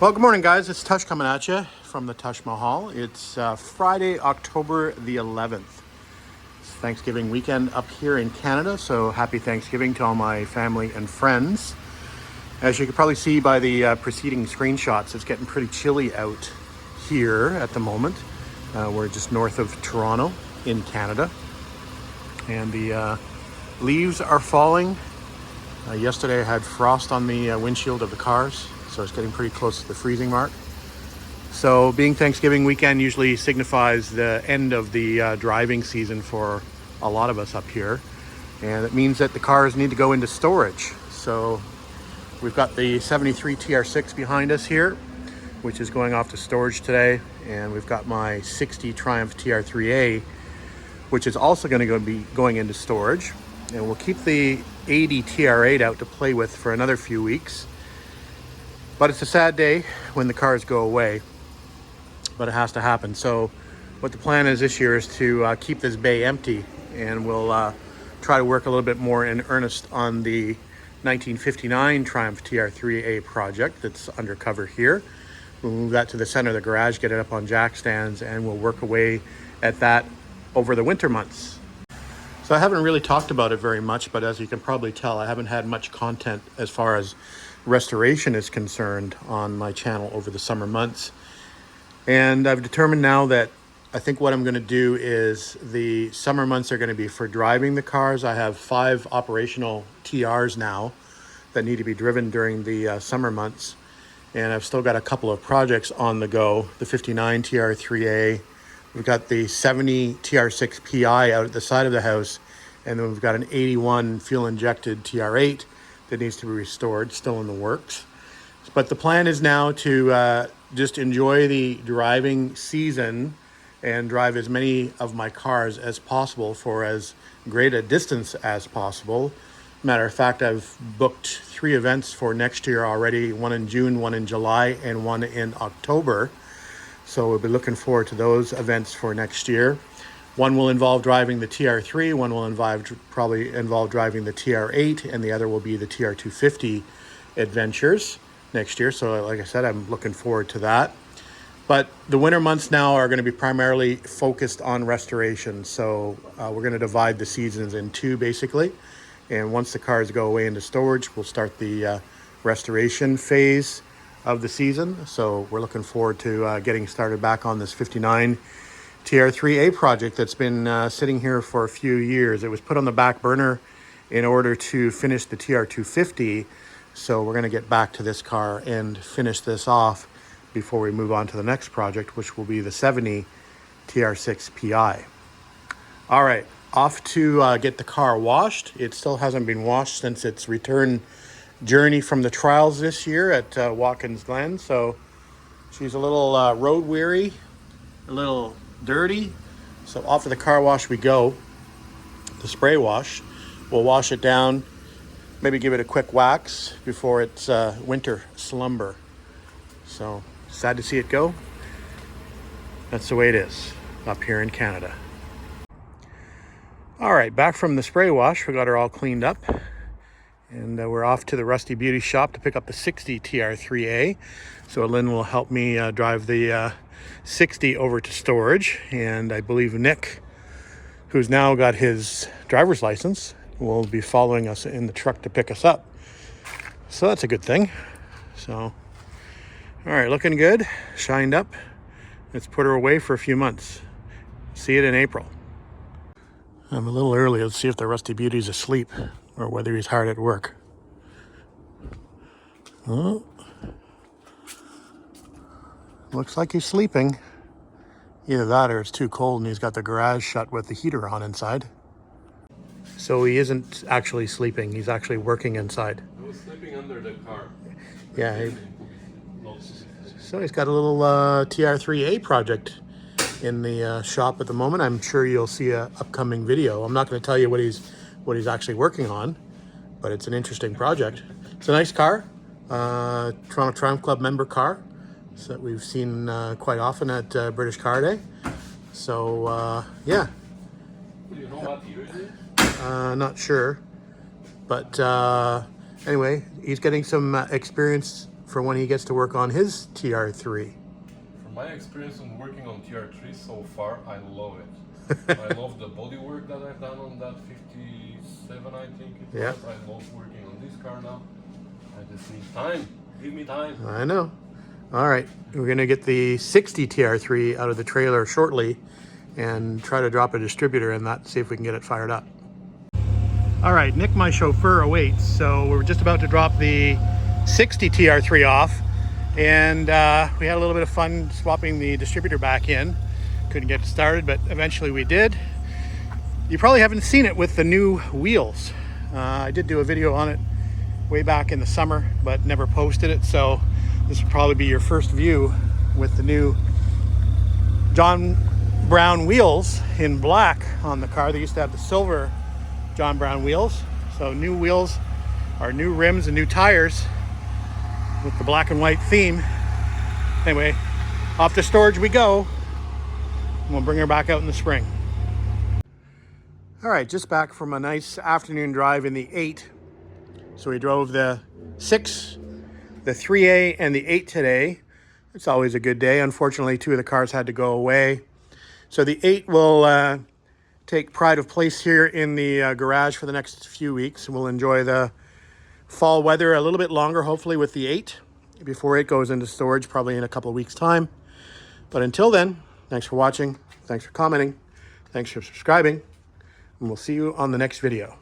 Well, good morning, guys. It's Tush coming at you from the Tush Mahal. It's Friday, October the 11th. It's Thanksgiving weekend up here in Canada, so happy Thanksgiving to all my family and friends. As you can probably see by the preceding screenshots, it's getting pretty chilly out here at the moment. We're just north of Toronto in Canada, and the leaves are falling. Yesterday I had frost on the windshield of the cars, so it's getting pretty close to the freezing mark. So being Thanksgiving weekend usually signifies the end of the driving season for a lot of us up here. And it means that the cars need to go into storage. So we've got the 73 TR6 behind us here, which is going off to storage today. And we've got my 60 Triumph TR3A, which is also going to be going into storage. And we'll keep the 80 TR8 out to play with for another few weeks. But it's a sad day when the cars go away, but it has to happen. So what the plan is this year is to keep this bay empty, and we'll try to work a little bit more in earnest on the 1959 Triumph TR3A project that's undercover here. We'll move that to the center of the garage, get it up on jack stands, and we'll work away at that over the winter months. So I haven't really talked about it very much, but as you can probably tell, I haven't had much content as far as restoration is concerned on my channel over the summer months. And I've determined now that I think what I'm going to do is the summer months are going to be for driving the cars. I have 5 operational TRs now that need to be driven during the summer months. And I've still got a couple of projects on the go. The 59 TR3A, we've got the 70 TR6 PI out at the side of the house, and then we've got an 81 fuel injected TR8 that needs to be restored, still in the works. But the plan is now to just enjoy the driving season and drive as many of my cars as possible for as great a distance as possible. Matter of fact, I've booked 3 events for next year already, one in June, one in July, and one in October. So we'll be looking forward to those events for next year. One will involve driving the TR3, one will probably involve driving the TR8, and the other will be the TR250 adventures next year. So like I said, I'm looking forward to that. But the winter months now are going to be primarily focused on restoration. So we're going to divide the seasons in 2 basically. And once the cars go away into storage, we'll start the restoration phase of the season. So we're looking forward to getting started back on this 59 TR3A project that's been sitting here for a few years. It was put on the back burner in order to finish the TR250. So we're going to get back to this car and finish this off before we move on to the next project, which will be the 70 TR6 PI. All right, off to get the car washed. It still hasn't been washed since its return journey from the trials this year at Watkins Glen. So she's a little road weary, a little dirty. So off to the car wash we go. The spray wash. We'll wash it down, maybe give it a quick wax before its winter slumber. So sad to see it go. That's the way it is up here in Canada. All right, back from the spray wash. We got her all cleaned up. And we're off to the Rusty Beauty shop to pick up the 60 TR3A. So Lynn will help me drive the 60 over to storage. And I believe Nick, who's now got his driver's license, will be following us in the truck to pick us up. So that's a good thing. So, all right, looking good, shined up. Let's put her away for a few months. See it in April. I'm a little early. Let's see if the Rusty Beauty's asleep or whether he's hard at work. Oh, looks like he's sleeping. Either that or it's too cold and he's got the garage shut with the heater on inside. So he isn't actually sleeping, he's actually working inside. I was sleeping under the car. Yeah. So he's got a little TR3A project in the shop at the moment. I'm sure you'll see an upcoming video. I'm not going to tell you what he's actually working on, but it's an interesting project. It's a nice car, Toronto Triumph Club member car, so that we've seen quite often at British Car Day. So yeah. Do you know what year it is? Not sure, but anyway, he's getting some experience for when he gets to work on his TR3. From my experience on working on TR3 so far, I love it. I love the bodywork that I've done on that 57, I think it Yeah. was. I love working on this car now. I just need time. Give me time. I know. All right, we're gonna get the 60 TR3 out of the trailer shortly and try to drop a distributor in that, see if we can get it fired up. All right, Nick, my chauffeur, awaits. So we're just about to drop the 60 TR3 off, and we had a little bit of fun swapping the distributor back in. Couldn't get it started, but eventually we did. You probably haven't seen it with the new wheels. I did do a video on it way back in the summer, but never posted it. So this will probably be your first view with the new John Brown wheels in black on the car. They used to have the silver John Brown wheels. So new wheels are new rims and new tires with the black and white theme. Anyway, off to storage we go. We'll bring her back out in the spring. All right, just back from a nice afternoon drive in the 8. So we drove the 6, the 3A, and the 8 today. It's always a good day. Unfortunately, 2 of the cars had to go away. So the 8 will take pride of place here in the garage for the next few weeks. We'll enjoy the fall weather a little bit longer, hopefully, with the 8 before it goes into storage, probably in a couple of weeks' time. But until then, thanks for watching. Thanks for commenting. Thanks for subscribing. And we'll see you on the next video.